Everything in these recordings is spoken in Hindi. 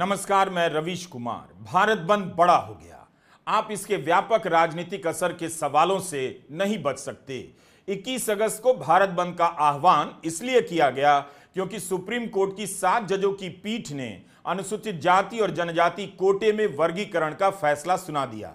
नमस्कार, मैं रवीश कुमार। भारत बंद बड़ा हो गया। आप इसके व्यापक राजनीतिक असर के सवालों से नहीं बच सकते। 21 अगस्त को भारत बंद का आह्वान इसलिए किया गया क्योंकि सुप्रीम कोर्ट की 7 जजों की पीठ ने अनुसूचित जाति और जनजाति कोटे में वर्गीकरण का फैसला सुना दिया।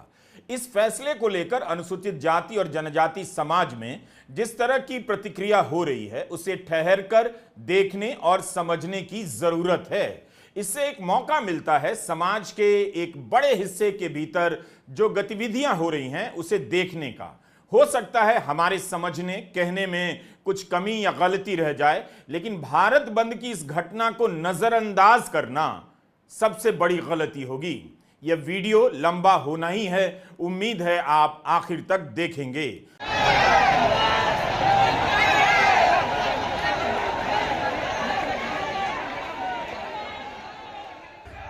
इस फैसले को लेकर अनुसूचित जाति और जनजाति समाज में जिस तरह की प्रतिक्रिया हो रही है, उसे ठहर कर देखने और समझने की जरूरत है। इससे एक मौका मिलता है समाज के एक बड़े हिस्से के भीतर जो गतिविधियां हो रही हैं उसे देखने का। हो सकता है हमारे समझने कहने में कुछ कमी या गलती रह जाए, लेकिन भारत बंद की इस घटना को नजरअंदाज करना सबसे बड़ी गलती होगी। यह वीडियो लंबा होना ही है, उम्मीद है आप आखिर तक देखेंगे।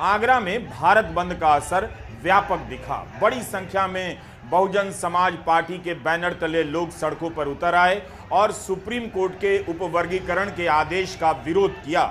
आगरा में भारत बंद का असर व्यापक दिखा। बड़ी संख्या में बहुजन समाज पार्टी के बैनर तले लोग सड़कों पर उतर आए और सुप्रीम कोर्ट के उपवर्गीकरण के आदेश का विरोध किया।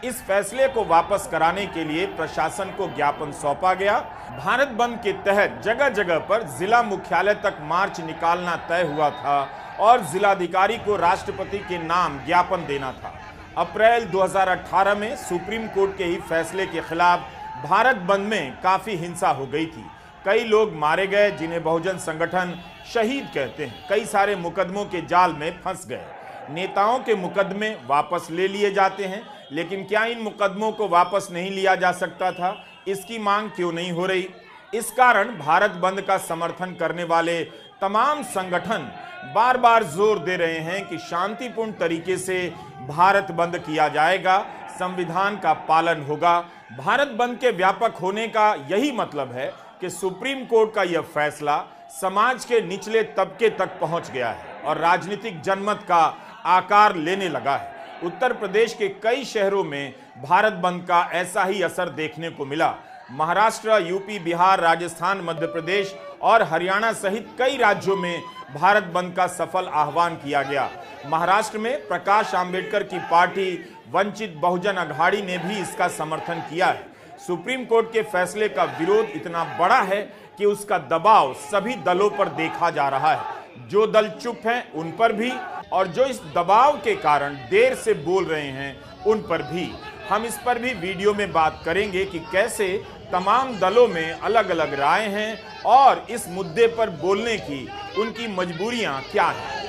इस फैसले को वापस कराने के लिए प्रशासन को ज्ञापन सौंपा गया। भारत बंद के तहत जगह जगह पर जिला मुख्यालय तक मार्च निकालना तय हुआ था और जिलाधिकारी को राष्ट्रपति के नाम ज्ञापन देना था। अप्रैल 2018 में सुप्रीम कोर्ट के ही फैसले के खिलाफ भारत बंद में काफी हिंसा हो गई थी। कई लोग मारे गए जिन्हें बहुजन संगठन शहीद कहते हैं। कई सारे मुकदमों के जाल में फंस गए। नेताओं के मुकदमे वापस ले लिए जाते हैं, लेकिन क्या इन मुकदमों को वापस नहीं लिया जा सकता था? इसकी मांग क्यों नहीं हो रही? इस कारण भारत बंद का समर्थन करने वाले तमाम संगठन बार बार जोर दे रहे हैं कि शांतिपूर्ण तरीके से भारत बंद किया जाएगा, संविधान का पालन होगा। भारत बंद के व्यापक होने का यही मतलब है कि सुप्रीम कोर्ट का यह फैसला समाज के निचले तबके तक पहुंच गया है और राजनीतिक जनमत का आकार लेने लगा है। उत्तर प्रदेश के कई शहरों में भारत बंद का ऐसा ही असर देखने को मिला। महाराष्ट्र, यूपी, बिहार, राजस्थान, मध्य प्रदेश और हरियाणा सहित कई राज्यों में भारत बंद का सफल आह्वान किया गया। महाराष्ट्र में प्रकाश आंबेडकर की पार्टी वंचित बहुजन अघाड़ी ने भी इसका समर्थन किया है। सुप्रीम कोर्ट के फैसले का विरोध इतना बड़ा है कि उसका दबाव सभी दलों पर देखा जा रहा है। जो दल चुप हैं उन पर भी, और जो इस दबाव के कारण देर से बोल रहे हैं उन पर भी। हम इस पर भी वीडियो में बात करेंगे कि कैसे तमाम दलों में अलग अलग राय हैं और इस मुद्दे पर बोलने की उनकी मजबूरियां क्या हैं।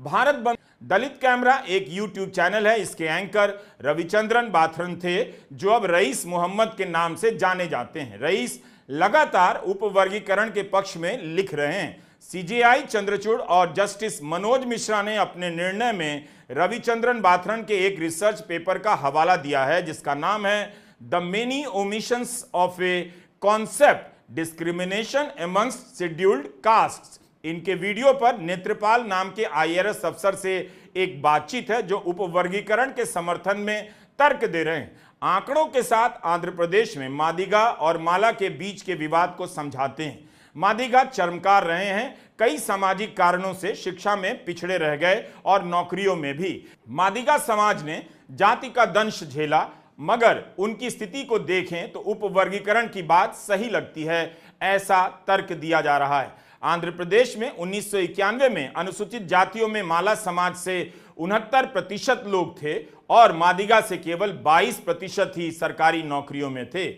भारत बंद दलित कैमरा एक यूट्यूब चैनल है। इसके एंकर रविचंद्रन बाथरन थे, जो अब रईस मोहम्मद के नाम से जाने जाते हैं। रईस लगातार उपवर्गीकरण के पक्ष में लिख रहे हैं। सीजेआई चंद्रचूड़ और जस्टिस मनोज मिश्रा ने अपने निर्णय में रविचंद्रन बाथरन के एक रिसर्च पेपर का हवाला दिया है, जिसका नाम है the many omissions of a concept discrimination amongst scheduled castes. इनके वीडियो पर नेत्रपाल नाम के IRS अफसर से एक बातचीत है, जो उपवर्गीकरण के समर्थन में तर्क दे रहे हैं। आंकड़ों के साथ आंध्र प्रदेश में मादिगा और माला के बीच के विवाद को समझाते हैं। मादिगा चरमकार रहे हैं, कई सामाजिक कारणों से शिक्षा में पिछड़े रह गए और नौकरियों में भी। मादिगा समाज ने जाति का दंश झेला, मगर उनकी स्थिति को देखें तो उपवर्गीकरण की बात सही लगती है, ऐसा तर्क दिया जा रहा है। आंध्र प्रदेश में 1991 में अनुसूचित जातियों में माला समाज से 69% लोग थे और मादिगा से केवल 22% ही सरकारी नौकरियों में थे।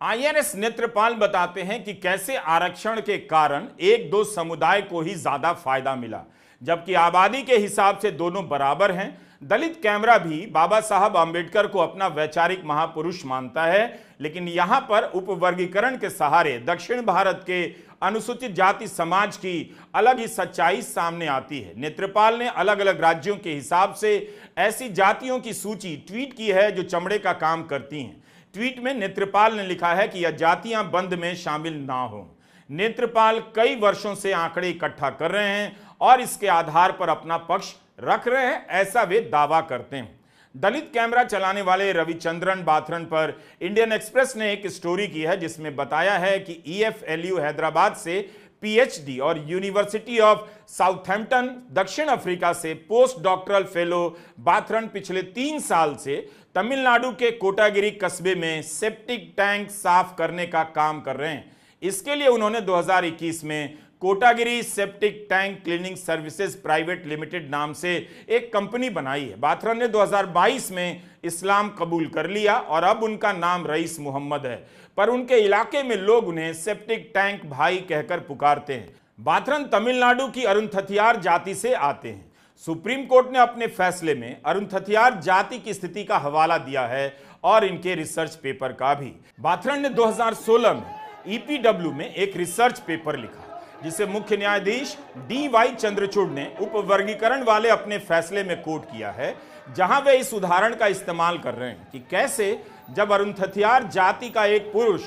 IRS नेत्रपाल बताते हैं कि कैसे आरक्षण के कारण एक दो समुदाय को ही ज्यादा फायदा मिला, जबकि आबादी के हिसाब से दोनों बराबर हैं। दलित कैमरा भी बाबा साहब आंबेडकर को अपना वैचारिक महापुरुष मानता है, लेकिन यहां पर उपवर्गीकरण के सहारे दक्षिण भारत के अनुसूचित जाति समाज की अलग ही सच्चाई सामने आती है। नेत्रपाल ने अलग अलग राज्यों के हिसाब से ऐसी जातियों की सूची ट्वीट की है जो चमड़े का काम करती हैं। ट्वीट में नेत्रपाल ने लिखा है कि यह जातियां बंद में शामिल ना हो। नेत्रपाल कई वर्षों से आंकड़े इकट्ठा कर रहे हैं और इसके आधार पर अपना पक्ष रख रहे हैं, ऐसा वे दावा करते हैं। दलित कैमरा चलाने वाले रविचंद्रन बाथरन पर इंडियन एक्सप्रेस ने एक स्टोरी की है, जिसमें बताया है कि EFLU हैदराबाद से PhD और यूनिवर्सिटी ऑफ साउथहैम्पटन दक्षिण अफ्रीका से पोस्ट डॉक्टरल फेलो बाथरन पिछले 3 साल से तमिलनाडु के कोटागिरी कस्बे में सेप्टिक टैंक साफ करने का काम कर रहे हैं। इसके लिए उन्होंने 2021 में Kotagiri septic tank cleaning services private limited नाम से एक कंपनी बनाई है। बाथरन ने 2022 में इस्लाम कबूल कर लिया और अब उनका नाम रईस मोहम्मद है, पर उनके इलाके में लोग उन्हें सेप्टिक टैंक भाई कहकर पुकारते हैं। बाथरन तमिलनाडु की अरुणथतियार जाति से आते हैं। सुप्रीम कोर्ट ने अपने फैसले में अरुणथतियार जाति की स्थिति का हवाला दिया है और इनके रिसर्च पेपर का भी। बाथरन ने 2016 में ईपीडब्ल्यू में एक रिसर्च पेपर लिखा जिसे मुख्य न्यायाधीश DY चंद्रचूड़ ने उपवर्गीकरण वाले अपने फैसले में कोट किया है, जहां वे इस उदाहरण का इस्तेमाल कर रहे हैं कि कैसे जब अरुणथतियार जाति का एक पुरुष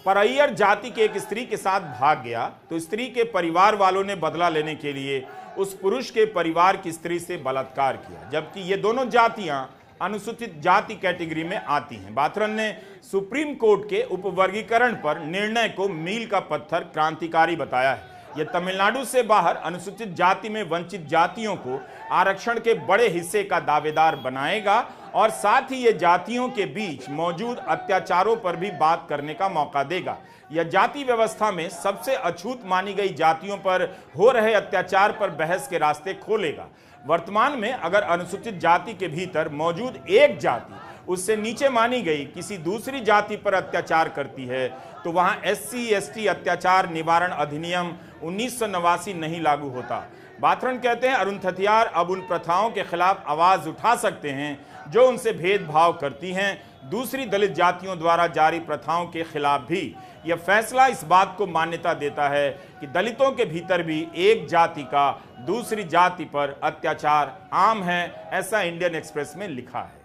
परैयर जाति की एक स्त्री के साथ भाग गया तो स्त्री के परिवार वालों ने बदला लेने के लिए उस पुरुष के परिवार की स्त्री से बलात्कार किया, जबकि ये दोनों जातियां अनुसूचित जाति कैटेगरी में आती हैं। बाथरन ने सुप्रीम कोर्ट के उपवर्गीकरण पर निर्णय को मील का पत्थर, क्रांतिकारी बताया है। यह तमिलनाडु से बाहर अनुसूचित जाति में वंचित जातियों को आरक्षण के बड़े हिस्से का दावेदार बनाएगा और साथ ही ये जातियों के बीच मौजूद अत्याचारों पर भी बात करने का मौका देगा। यह जाति व्यवस्था में सबसे अछूत मानी गई जातियों पर हो रहे अत्याचार पर बहस के रास्ते खोलेगा। वर्तमान में अगर अनुसूचित जाति के भीतर मौजूद एक जाति उससे नीचे मानी गई किसी दूसरी जाति पर अत्याचार करती है तो वहां SC/ST अत्याचार निवारण अधिनियम 1989 नहीं लागू होता। बाथरन कहते हैं अरुणथतियार अब उन प्रथाओं के खिलाफ आवाज उठा सकते हैं जो उनसे भेदभाव करती हैं, दूसरी दलित जातियों द्वारा जारी प्रथाओं के खिलाफ भी। यह फैसला इस बात को मान्यता देता है कि दलितों के भीतर भी एक जाति का दूसरी जाति पर अत्याचार आम है, ऐसा इंडियन एक्सप्रेस में लिखा है।